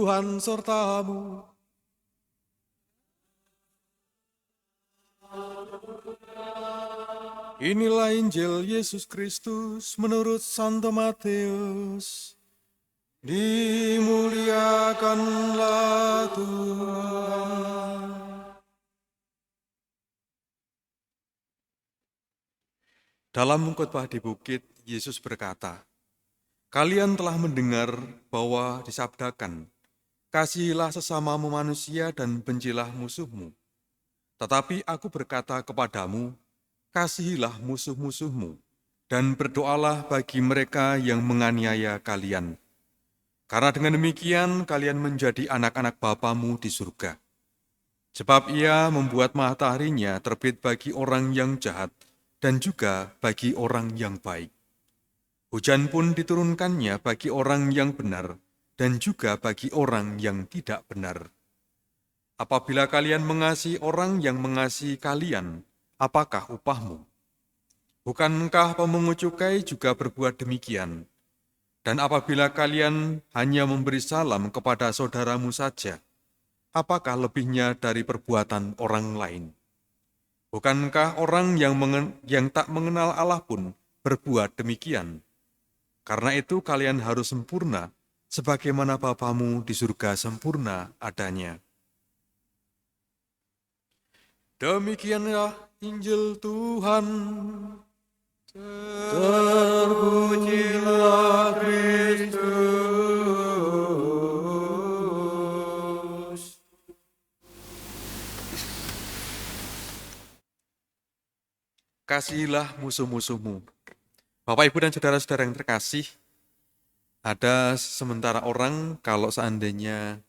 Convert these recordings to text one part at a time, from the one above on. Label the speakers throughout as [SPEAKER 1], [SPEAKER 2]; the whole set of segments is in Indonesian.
[SPEAKER 1] Tuhan sertamu. Inilah Injil Yesus Kristus menurut Santo Matius. Dimuliakanlah Tuhan. Dalam khotbah di bukit, Yesus berkata, "Kalian telah mendengar bahwa disabdakan, kasihilah sesamamu manusia dan bencilah musuhmu. Tetapi aku berkata kepadamu, kasihilah musuh-musuhmu, dan berdoalah bagi mereka yang menganiaya kalian. Karena dengan demikian kalian menjadi anak-anak Bapamu di surga. Sebab ia membuat mataharinya terbit bagi orang yang jahat, dan juga bagi orang yang baik. Hujan pun diturunkannya bagi orang yang benar, dan juga bagi orang yang tidak benar. Apabila kalian mengasihi orang yang mengasihi kalian, apakah upahmu? Bukankah pemungut cukai juga berbuat demikian? Dan apabila kalian hanya memberi salam kepada saudaramu saja, apakah lebihnya dari perbuatan orang lain? Bukankah orang yang tak mengenal Allah pun berbuat demikian? Karena itu kalian harus sempurna, sebagaimana Bapamu di surga sempurna adanya." Demikianlah Injil Tuhan. Terpujilah Kristus. Kasihilah musuh-musuhmu. Bapak, Ibu, dan saudara-saudara yang terkasih, ada sementara orang kalau seandainya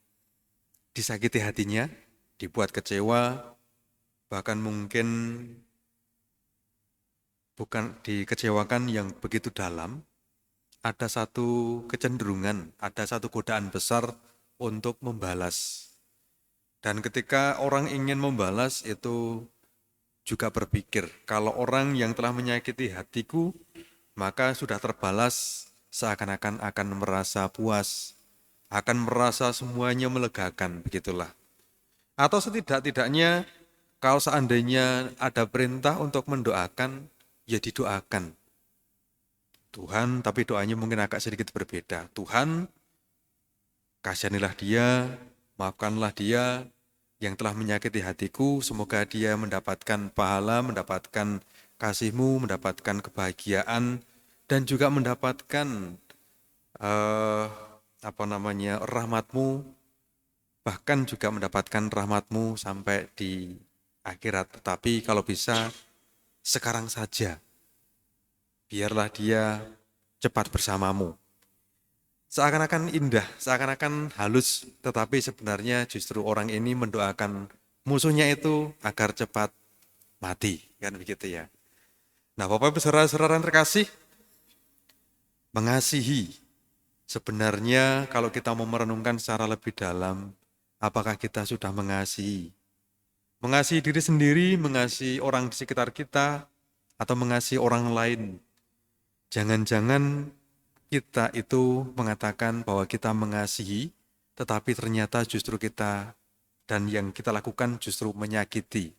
[SPEAKER 1] disakiti hatinya, dibuat kecewa, bahkan mungkin bukan dikecewakan yang begitu dalam, ada satu kecenderungan, ada satu godaan besar untuk membalas. Dan ketika orang ingin membalas itu juga berpikir, kalau orang yang telah menyakiti hatiku, maka sudah terbalas, seakan-akan akan merasa puas, akan merasa semuanya melegakan, begitulah. Atau setidak-tidaknya, kalau seandainya ada perintah untuk mendoakan, ya didoakan. Tuhan, tapi doanya mungkin agak sedikit berbeda. Tuhan, kasihanilah dia, maafkanlah dia yang telah menyakiti hatiku, semoga dia mendapatkan pahala, mendapatkan kasih-Mu, mendapatkan kebahagiaan, dan juga mendapatkan rahmat-Mu, bahkan juga mendapatkan rahmat-Mu sampai di akhirat. Tetapi kalau bisa, sekarang saja, biarlah dia cepat bersamamu. Seakan-akan indah, seakan-akan halus, tetapi sebenarnya justru orang ini mendoakan musuhnya itu agar cepat mati, kan begitu ya. Nah, Bapak Ibu saudara-saudara yang terkasih, mengasihi sebenarnya kalau kita mau merenungkan secara lebih dalam, apakah kita sudah mengasihi? Mengasihi diri sendiri, mengasihi orang di sekitar kita, atau mengasihi orang lain. Jangan-jangan kita itu mengatakan bahwa kita mengasihi, tetapi ternyata justru kita dan yang kita lakukan justru menyakiti.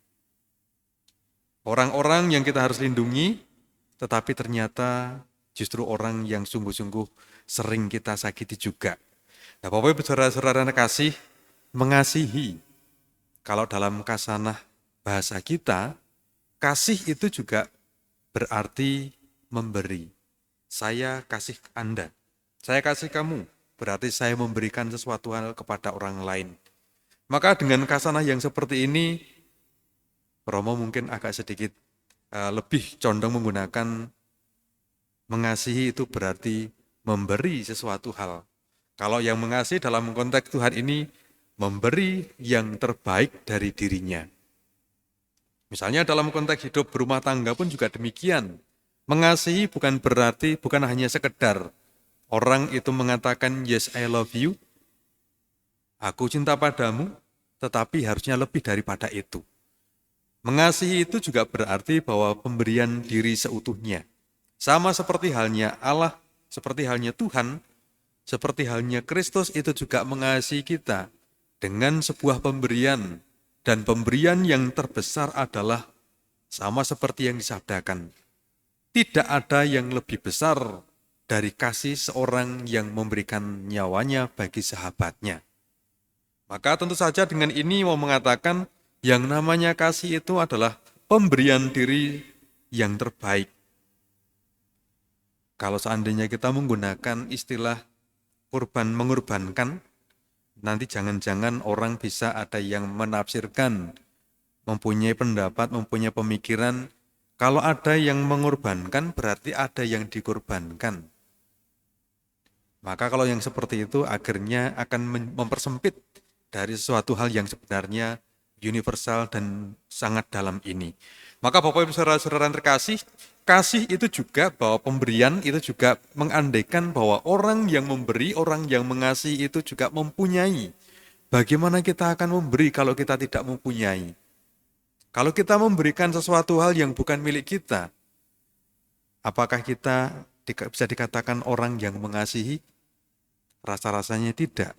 [SPEAKER 1] Orang-orang yang kita harus lindungi, tetapi ternyata justru orang yang sungguh-sungguh sering kita sakiti juga. Nah, Bapak Ibu saudara-saudara yang kasih, mengasihi, kalau dalam kasanah bahasa kita, kasih itu juga berarti memberi. Saya kasih Anda, saya kasih kamu, berarti saya memberikan sesuatu hal kepada orang lain. Maka dengan kasanah yang seperti ini, Romo mungkin agak sedikit lebih condong menggunakan mengasihi itu berarti memberi sesuatu hal. Kalau yang mengasihi dalam konteks Tuhan ini, memberi yang terbaik dari dirinya. Misalnya dalam konteks hidup berumah tangga pun juga demikian. Mengasihi bukan hanya sekedar orang itu mengatakan yes I love you, aku cinta padamu, tetapi harusnya lebih daripada itu. Mengasihi itu juga berarti bahwa pemberian diri seutuhnya. Sama seperti halnya Allah, seperti halnya Tuhan, seperti halnya Kristus itu juga mengasihi kita dengan sebuah pemberian, dan pemberian yang terbesar adalah sama seperti yang disabdakan. Tidak ada yang lebih besar dari kasih seorang yang memberikan nyawanya bagi sahabatnya. Maka tentu saja dengan ini mau mengatakan yang namanya kasih itu adalah pemberian diri yang terbaik. Kalau seandainya kita menggunakan istilah mengorbankan, nanti jangan-jangan orang bisa ada yang menafsirkan, mempunyai pendapat, mempunyai pemikiran, kalau ada yang mengorbankan berarti ada yang dikorbankan. Maka kalau yang seperti itu akhirnya akan mempersempit dari sesuatu hal yang sebenarnya universal dan sangat dalam ini. Maka Bapak Ibu Saudara-saudara terkasih, kasih itu juga bahwa pemberian itu juga mengandaikan bahwa orang yang memberi, orang yang mengasihi itu juga mempunyai. Bagaimana kita akan memberi kalau kita tidak mempunyai? Kalau kita memberikan sesuatu hal yang bukan milik kita, apakah kita bisa dikatakan orang yang mengasihi? Rasa-rasanya tidak.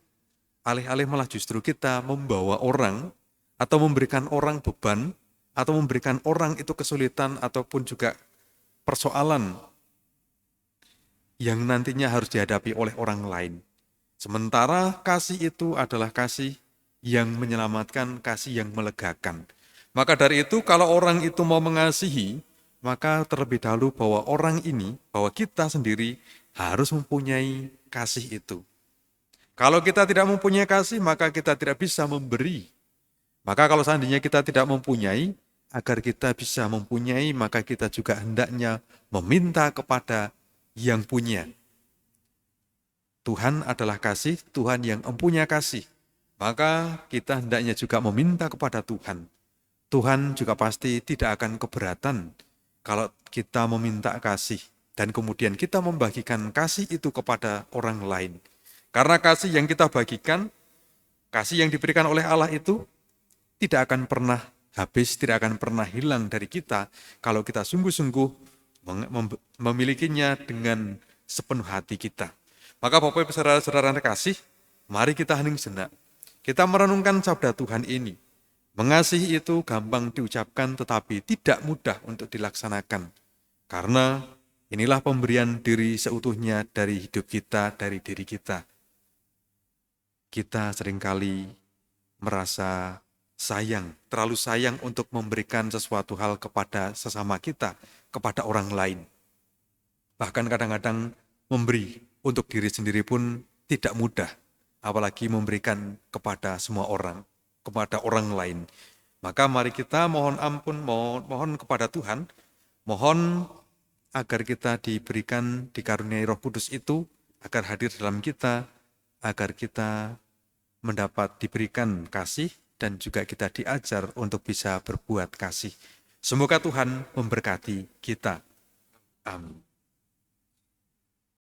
[SPEAKER 1] Alih-alih malah justru kita membawa orang atau memberikan orang beban atau memberikan orang itu kesulitan ataupun juga persoalan yang nantinya harus dihadapi oleh orang lain. Sementara kasih itu adalah kasih yang menyelamatkan, kasih yang melegakan. Maka dari itu kalau orang itu mau mengasihi, maka terlebih dahulu bahwa orang ini, bahwa kita sendiri harus mempunyai kasih itu. Kalau kita tidak mempunyai kasih, maka kita tidak bisa memberi. Maka kalau seandainya kita tidak mempunyai, agar kita bisa mempunyai, maka kita juga hendaknya meminta kepada yang punya. Tuhan adalah kasih, Tuhan yang mempunyai kasih. Maka kita hendaknya juga meminta kepada Tuhan. Tuhan juga pasti tidak akan keberatan kalau kita meminta kasih dan kemudian kita membagikan kasih itu kepada orang lain. Karena kasih yang kita bagikan, kasih yang diberikan oleh Allah itu tidak akan pernah habis, tidak akan pernah hilang dari kita kalau kita sungguh-sungguh memilikinya dengan sepenuh hati kita. Maka Bapak Ibu Saudara-saudara terkasih, mari kita hening sejenak. Kita merenungkan sabda Tuhan ini. Mengasihi itu gampang diucapkan tetapi tidak mudah untuk dilaksanakan. Karena inilah pemberian diri seutuhnya dari hidup kita, dari diri kita. Kita seringkali merasa sayang, terlalu sayang untuk memberikan sesuatu hal kepada sesama kita, kepada orang lain. Bahkan kadang-kadang memberi untuk diri sendiri pun tidak mudah, apalagi memberikan kepada semua orang, kepada orang lain. Maka mari kita mohon ampun, mohon kepada Tuhan, mohon agar kita diberikan, dikaruniai Roh Kudus itu, agar hadir dalam kita, agar kita mendapat diberikan kasih dan juga kita diajar untuk bisa berbuat kasih. Semoga Tuhan memberkati kita. Amin.